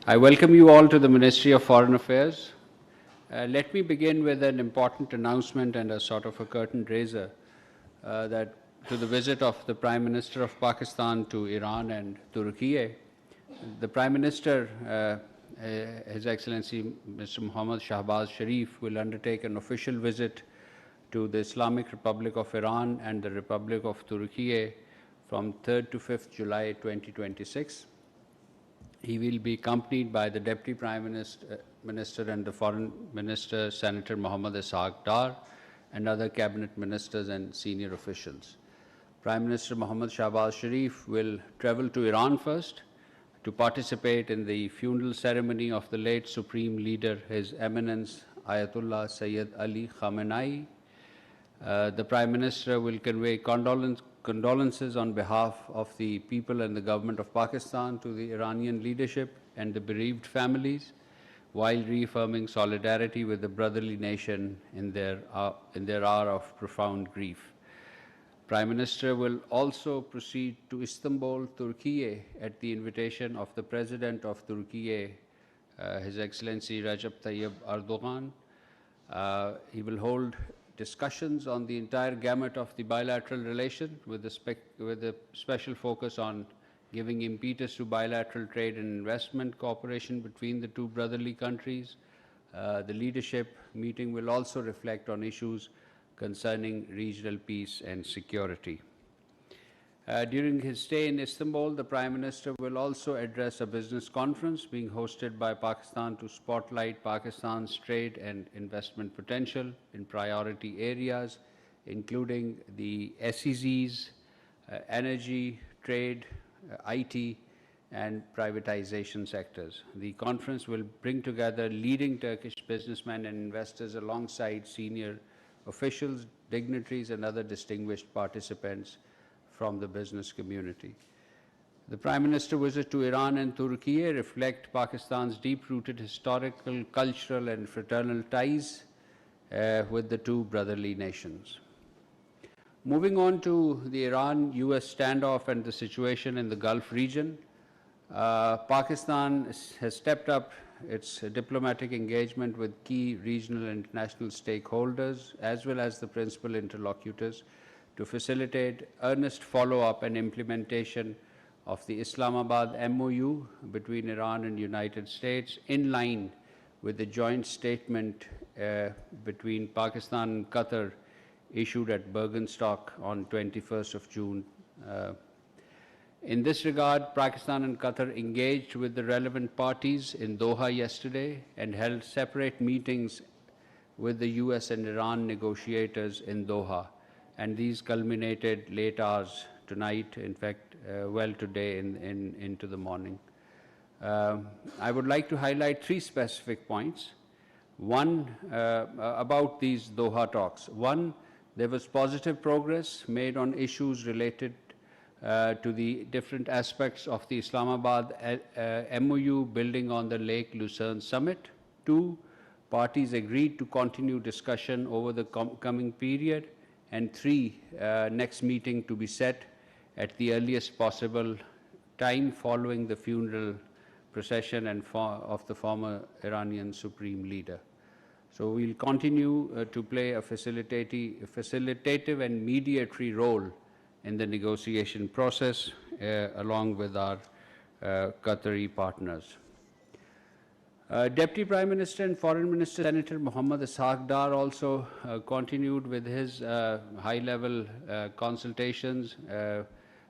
I welcome you all to the Ministry of Foreign Affairs. Let me begin with an important announcement and a sort of a curtain raiser that to the visit of the Prime Minister of Pakistan to Iran and Turkey. The Prime Minister, His Excellency Mr. Mohammad Shahbaz Sharif, will undertake an official visit to the Islamic Republic of Iran and the Republic of Turkey from 3rd to 5th July 2026. He will be accompanied by the Deputy Prime Minister and the Foreign Minister, Senator Mohammad Ishaq Dar, and other cabinet ministers and senior officials. Prime Minister Mohammad Shahbaz Sharif will travel to Iran first to participate in the funeral ceremony of the late Supreme Leader, His Eminence Ayatollah Sayyid Ali Khamenei. The Prime Minister will convey condolences on behalf of the people and the government of Pakistan to the Iranian leadership and the bereaved families, while reaffirming solidarity with the brotherly nation in their hour of profound grief. Prime Minister will also proceed to Istanbul, Turkey, at the invitation of the President of Turkey, His Excellency Recep Tayyip Erdogan. He will hold discussions on the entire gamut of the bilateral relation with a special focus on giving impetus to bilateral trade and investment cooperation between the two brotherly countries. The leadership meeting will also reflect on issues concerning regional peace and security. During his stay in Istanbul, the Prime Minister will also address a business conference being hosted by Pakistan to spotlight Pakistan's trade and investment potential in priority areas, including the SEZs, energy, trade, IT, and privatization sectors. The conference will bring together leading Turkish businessmen and investors alongside senior officials, dignitaries, and other distinguished participants from the business community. The Prime Minister's visit to Iran and Turkey reflect Pakistan's deep-rooted historical, cultural, and fraternal ties with the two brotherly nations. Moving on to the Iran-US standoff and the situation in the Gulf region, Pakistan has stepped up its diplomatic engagement with key regional and international stakeholders, as well as the principal interlocutors, to facilitate earnest follow-up and implementation of the Islamabad MOU between Iran and the United States, in line with the joint statement between Pakistan and Qatar issued at Bergenstock on 21st of June. In this regard, Pakistan and Qatar engaged with the relevant parties in Doha yesterday and held separate meetings with the US and Iran negotiators in Doha. And these culminated late hours tonight, in fact, well today into the morning. I would like to highlight three specific points. One, about these Doha talks. One, there was positive progress made on issues related to the different aspects of the Islamabad MOU building on the Lake Lucerne summit. Two, parties agreed to continue discussion over the coming period. And three, next meeting to be set at the earliest possible time following the funeral procession of the former Iranian Supreme Leader. So we'll continue to play a facilitative and mediatory role in the negotiation process along with our Qatari partners. Deputy Prime Minister and Foreign Minister Senator Mohammad Ishaq Dar also continued with his high-level consultations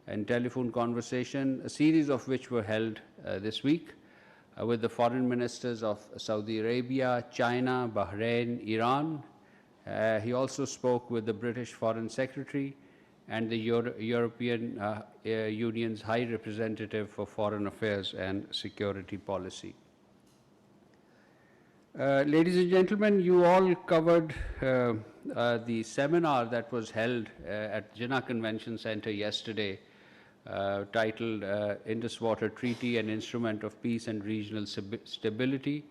and telephone conversation, a series of which were held this week with the foreign ministers of Saudi Arabia, China, Bahrain, Iran. He also spoke with the British Foreign Secretary and the European Union's High Representative for Foreign Affairs and Security Policy. Ladies and gentlemen, you all covered the seminar that was held at Jinnah Convention Center yesterday, titled Indus Water Treaty, an Instrument of Peace and Regional Stability.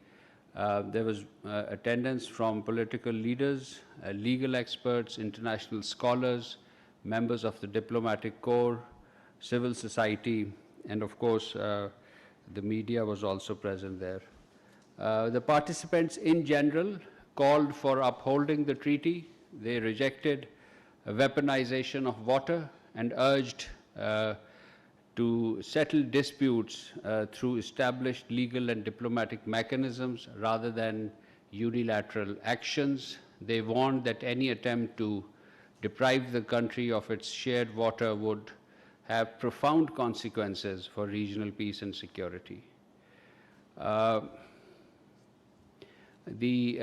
There was attendance from political leaders, legal experts, international scholars, members of the diplomatic corps, civil society, and of course the media was also present there. The participants in general called for upholding the treaty. They rejected weaponization of water and urged to settle disputes through established legal and diplomatic mechanisms rather than unilateral actions. They warned that any attempt to deprive the country of its shared water would have profound consequences for regional peace and security. The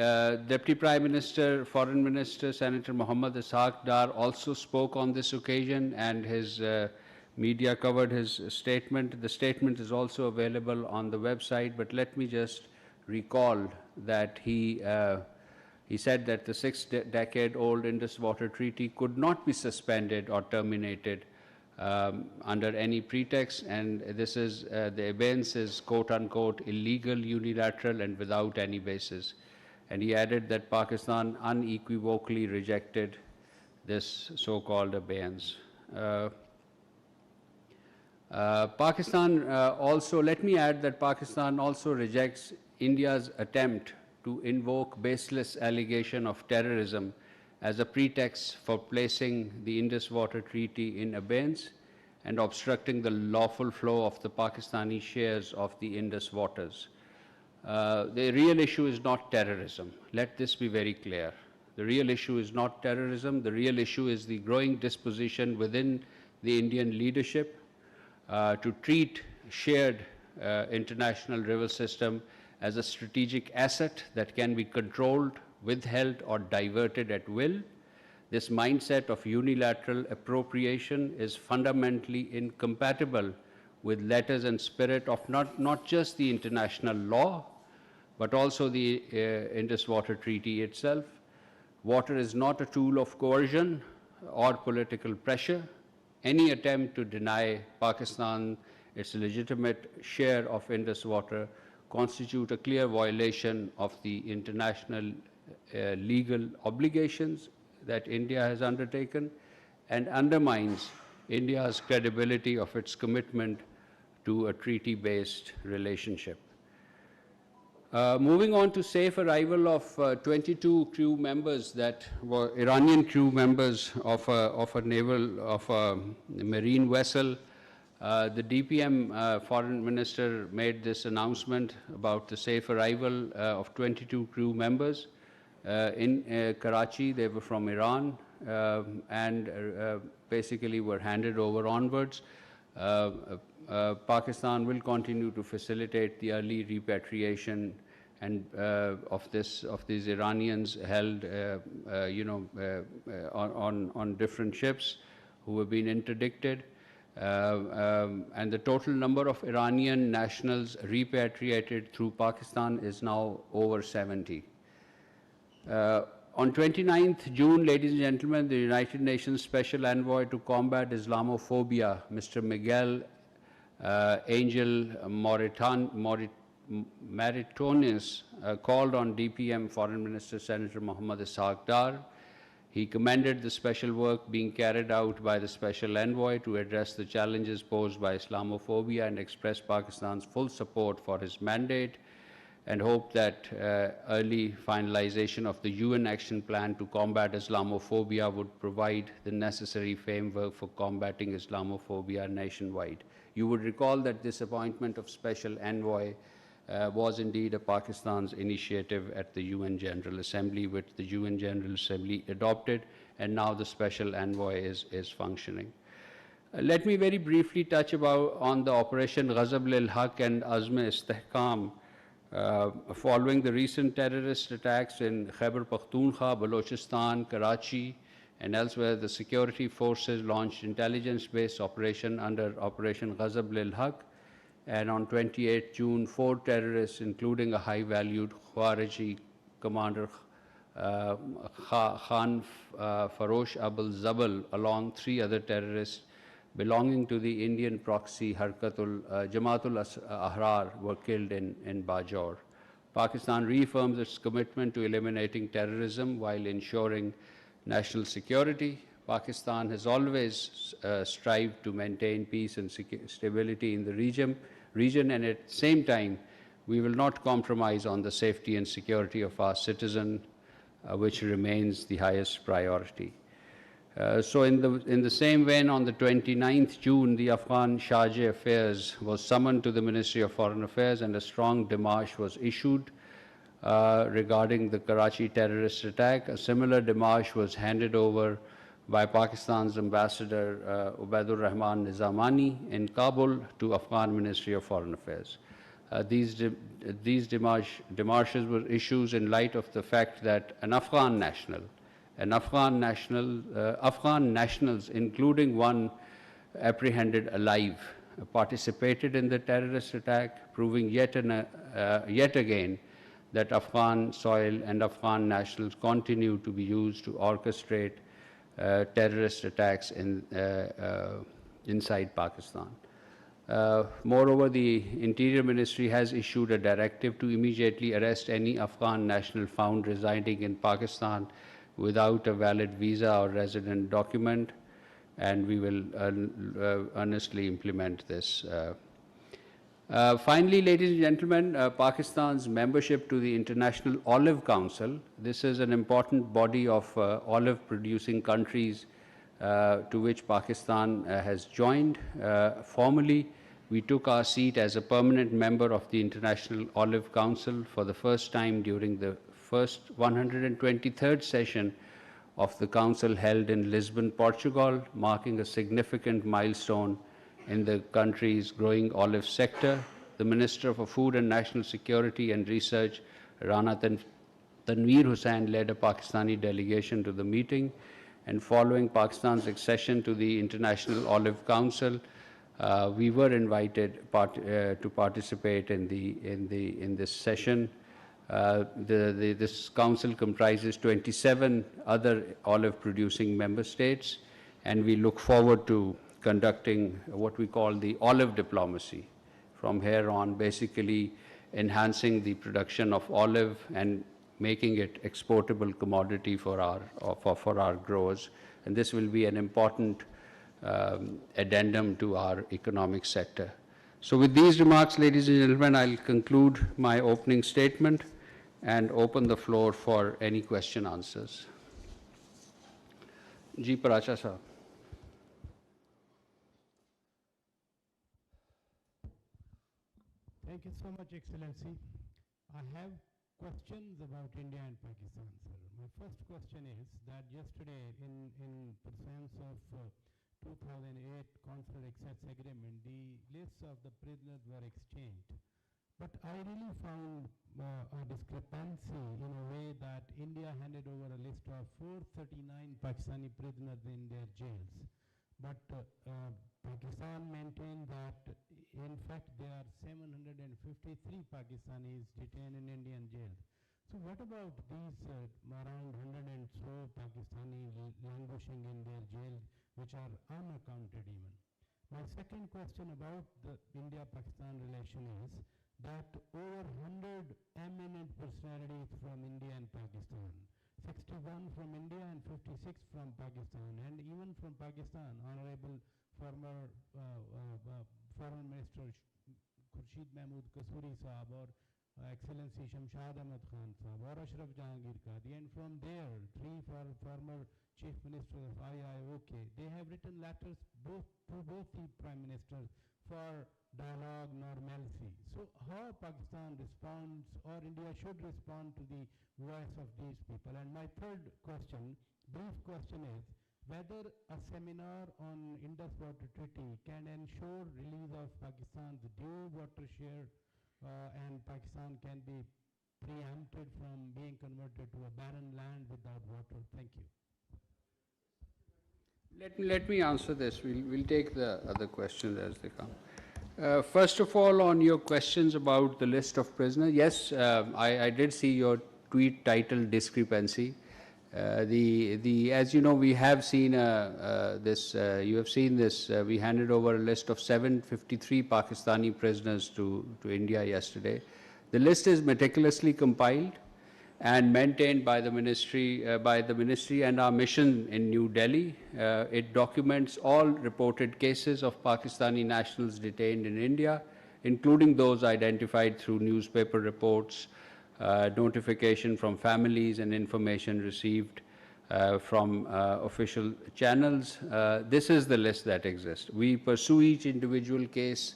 Deputy Prime Minister, Foreign Minister, Senator Muhammad Ishaq Dar also spoke on this occasion, and his media covered his statement. The statement is also available on the website, but let me just recall that he said that the six-decade-old Indus Water Treaty could not be suspended or terminated under any pretext, and this is, the abeyance is quote-unquote illegal, unilateral, and without any basis. And he added that Pakistan unequivocally rejected this so-called abeyance. Pakistan also, let me add that Pakistan also rejects India's attempt to invoke baseless allegation of terrorism as a pretext for placing the Indus Water Treaty in abeyance and obstructing the lawful flow of the Pakistani shares of the Indus waters. The real issue is not terrorism. Let this be very clear. The real issue is not terrorism. The real issue is the growing disposition within the Indian leadership to treat shared international river system as a strategic asset that can be controlled, withheld, or diverted at will. This mindset of unilateral appropriation is fundamentally incompatible with letters and spirit of not just the international law, but also the Indus Water Treaty itself. Water is not a tool of coercion or political pressure. Any attempt to deny Pakistan its legitimate share of Indus water constitute a clear violation of the international legal obligations that India has undertaken and undermines India's credibility of its commitment to a treaty-based relationship. Moving on to safe arrival of 22 crew members that were Iranian crew members of a marine vessel. The DPM Foreign Minister made this announcement about the safe arrival of 22 crew members in Karachi. They were from Iran and basically were handed over onwards. Pakistan will continue to facilitate the early repatriation and of these Iranians held, on different ships who have been interdicted. And the total number of Iranian nationals repatriated through Pakistan is now over 70. On 29th June, ladies and gentlemen, the United Nations Special Envoy to Combat Islamophobia, Mr. Miguel Angel Maritonis, called on DPM Foreign Minister Senator Muhammad Ishaq Dar. He commended the special work being carried out by the Special Envoy to address the challenges posed by Islamophobia and expressed Pakistan's full support for his mandate and hoped that early finalization of the UN Action Plan to combat Islamophobia would provide the necessary framework for combating Islamophobia nationwide. You would recall that this appointment of Special Envoy was indeed a Pakistan's initiative at the UN General Assembly, which the UN General Assembly adopted, and now the Special Envoy is functioning. Let me very briefly touch on the Operation Ghazab lil Haq and Azm-e-Istehkam. Following the recent terrorist attacks in Khyber Pakhtunkhwa, Balochistan, Karachi, and elsewhere, the security forces launched intelligence-based operation under Operation Ghazab lil Haq. And on 28 June, 4 terrorists, including a high-valued Khawariji commander Khan Farosh Abul Zabal, along 3 other terrorists belonging to the Indian proxy Jamaatul Ahrar, were killed in Bajaur. Pakistan reaffirms its commitment to eliminating terrorism while ensuring national security. Pakistan has always strived to maintain peace and stability in the region region, and at the same time, we will not compromise on the safety and security of our citizens, which remains the highest priority. So in the same vein, on the 29th June, the Afghan Charge Affairs was summoned to the Ministry of Foreign Affairs, and a strong démarche was issued regarding the Karachi terrorist attack. A similar démarche was handed over by Pakistan's Ambassador Ubaidur Rahman Nizamani in Kabul to Afghan Ministry of Foreign Affairs. These démarches were issued in light of the fact that Afghan nationals, including one apprehended alive, participated in the terrorist attack, proving yet again that Afghan soil and Afghan nationals continue to be used to orchestrate terrorist attacks inside Pakistan. Moreover, the Interior Ministry has issued a directive to immediately arrest any Afghan national found residing in Pakistan without a valid visa or resident document, and we will earnestly implement this. Finally, ladies and gentlemen, Pakistan's membership to the International Olive Council, this is an important body of olive-producing countries to which Pakistan has joined. Formally, we took our seat as a permanent member of the International Olive Council for the first time during the first 123rd session of the Council held in Lisbon, Portugal, marking a significant milestone in the country's growing olive sector. The Minister for Food and National Security and Research, Rana Tahir Hussain, led a Pakistani delegation to the meeting, and following Pakistan's accession to the International Olive Council, we were invited to participate in this session. This council comprises 27 other olive-producing member states, and we look forward to conducting what we call the olive diplomacy from here on, basically enhancing the production of olive and making it exportable commodity for our growers. And this will be an important addendum to our economic sector. So with these remarks, ladies and gentlemen, I'll conclude my opening statement and open the floor for any question answers. Ji Paracha sir. Thank you so much, Excellency. I have questions about India and Pakistan, sir. My first question is that yesterday, in pursuance of 2008 Consular Access Agreement, the lists of the prisoners were exchanged. But I really found a discrepancy in a way that India handed over a list of 439 Pakistani prisoners in their jails. But Pakistan maintained that, in fact, there are 753 Pakistanis detained in Indian jails. So what about these around 100 and so Pakistanis languishing in their jails, which are unaccounted even? My second question about the India-Pakistan relation is that over 100 eminent personalities from India and Pakistan, 61 from India and 56 from Pakistan, and even from Pakistan, Honorable former Foreign Minister Khurshid Mahmood Kasuri Saab, or Excellency Shamshad Ahmad Khan Saab, or Ashraf Jahangir Qadi, and from there, 3 former Chief Ministers of IIOK, they have written letters to both the Prime Ministers for dialogue, normalcy. So how Pakistan responds, or India should respond to the voice of these people? And my third question, brief question, is whether a seminar on Indus Water Treaty can ensure release of Pakistan's due water share and Pakistan can be preempted from being converted to a barren land without water. Thank you. Let me answer this. We'll take the other questions as they come. First of all, on your questions about the list of prisoners, yes, I did see your tweet titled discrepancy. As you know, we have seen this. You have seen this. We handed over a list of 753 Pakistani prisoners to India yesterday. The list is meticulously compiled and maintained by the ministry and our mission in New Delhi. It documents all reported cases of Pakistani nationals detained in India. including those identified through newspaper reports, notification from families, and information received from official channels. This is the list that exists. We pursue each individual case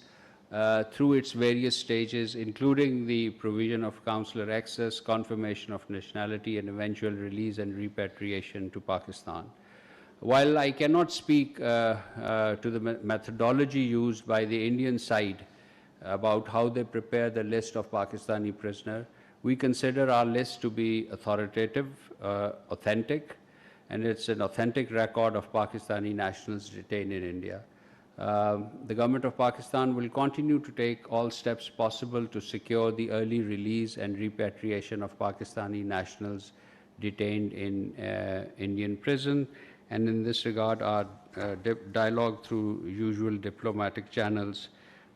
through its various stages, including the provision of consular access, confirmation of nationality, and eventual release and repatriation to Pakistan. While I cannot speak to the methodology used by the Indian side about how they prepare the list of Pakistani prisoners, we consider our list to be authoritative, authentic, and it's an authentic record of Pakistani nationals detained in India. The government of Pakistan will continue to take all steps possible to secure the early release and repatriation of Pakistani nationals detained in Indian prison. And in this regard, our dialogue through usual diplomatic channels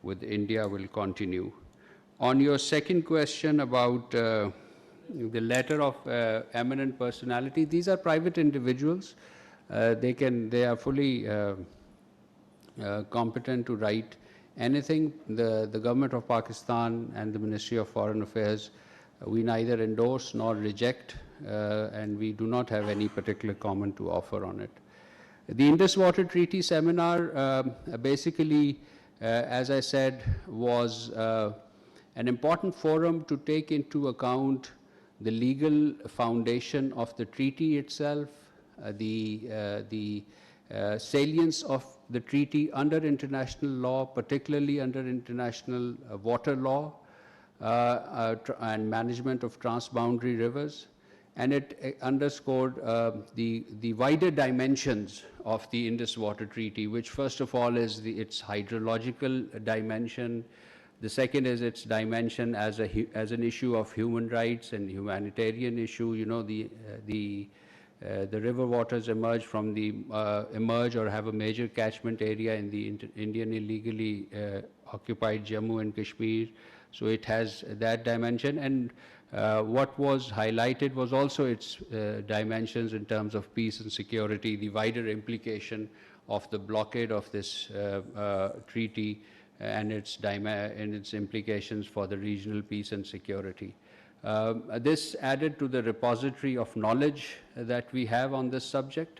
with India will continue. On your second question about the letter of eminent personality, these are private individuals. They are fully competent to write anything. The government of Pakistan and the Ministry of Foreign Affairs, we neither endorse nor reject, and we do not have any particular comment to offer on it. The Indus Water Treaty Seminar basically, as I said, was an important forum to take into account the legal foundation of the treaty itself, the salience of the treaty under international law, particularly under international water law and management of transboundary rivers. And it underscored the wider dimensions of the Indus Water Treaty, which first of all is its hydrological dimension. The second is its dimension as an issue of human rights and humanitarian issue. You know, the river waters emerge or have a major catchment area in the Indian illegally occupied Jammu and Kashmir. So it has that dimension, and what was highlighted was also its dimensions in terms of peace and security, the wider implication of the blockade of this treaty and its implications for the regional peace and security. This added to the repository of knowledge that we have on this subject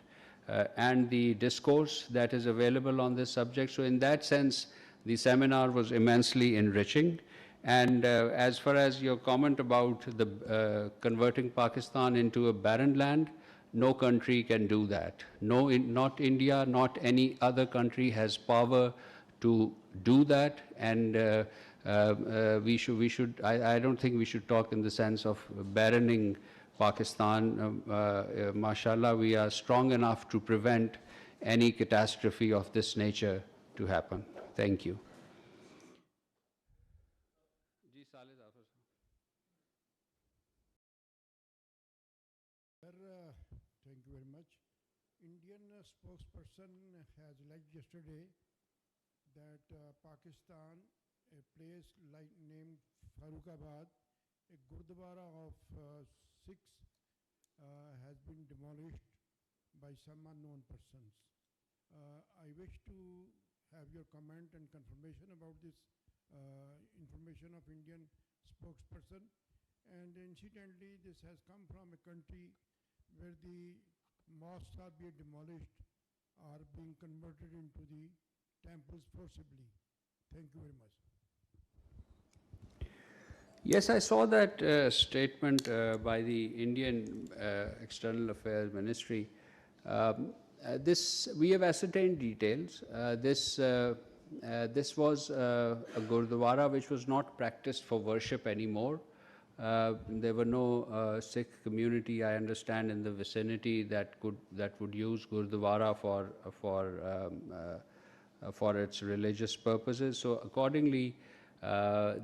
and the discourse that is available on this subject. So in that sense, the seminar was immensely enriching. And as far as your comment about the converting Pakistan into a barren land, no country can do that. No, not India, not any other country has power to do that. And I don't think we should talk in the sense of barrening Pakistan. Mashallah, we are strong enough to prevent any catastrophe of this nature to happen. Thank you. Thank you very much. Indian spokesperson has alleged yesterday that Pakistan, a place named Farooqabad, a Gurdwara of Sikhs, has been demolished by some unknown persons. I wish to have your comment and confirmation about this information of Indian spokesperson. And incidentally, this has come from a country where the mosques are being demolished, are being converted into the temples forcibly. Thank you very much. Yes, I saw that statement by the Indian External Affairs Ministry. We have ascertained details. This was a Gurdwara which was not practiced for worship anymore. There were no Sikh community, I understand, in the vicinity that would use Gurdwara for its religious purposes. So accordingly,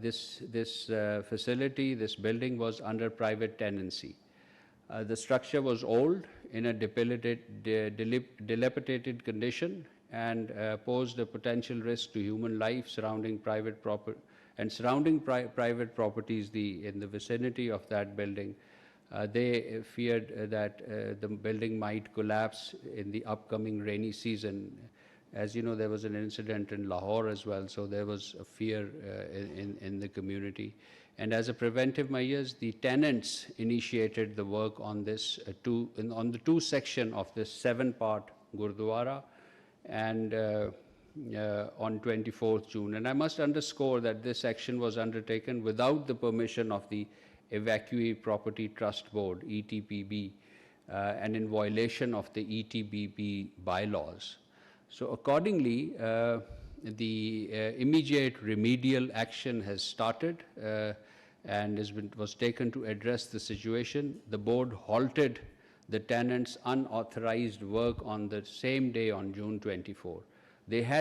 this facility, this building was under private tenancy. The structure was old, in a dilapidated condition, and posed a potential risk to human life surrounding private property. And surrounding private properties in the vicinity of that building, they feared that the building might collapse in the upcoming rainy season. As you know, there was an incident in Lahore as well, so there was a fear in the community. And as a preventive measures, the tenants initiated the work on this on the two section of this 7-part Gurdwara, and on 24th June. And I must underscore that this action was undertaken without the permission of the Evacuee Property Trust Board, ETPB, and in violation of the ETPB bylaws. So accordingly, the immediate remedial action has started and was taken to address the situation. The board halted the tenants' unauthorized work on the same day on June 24. They had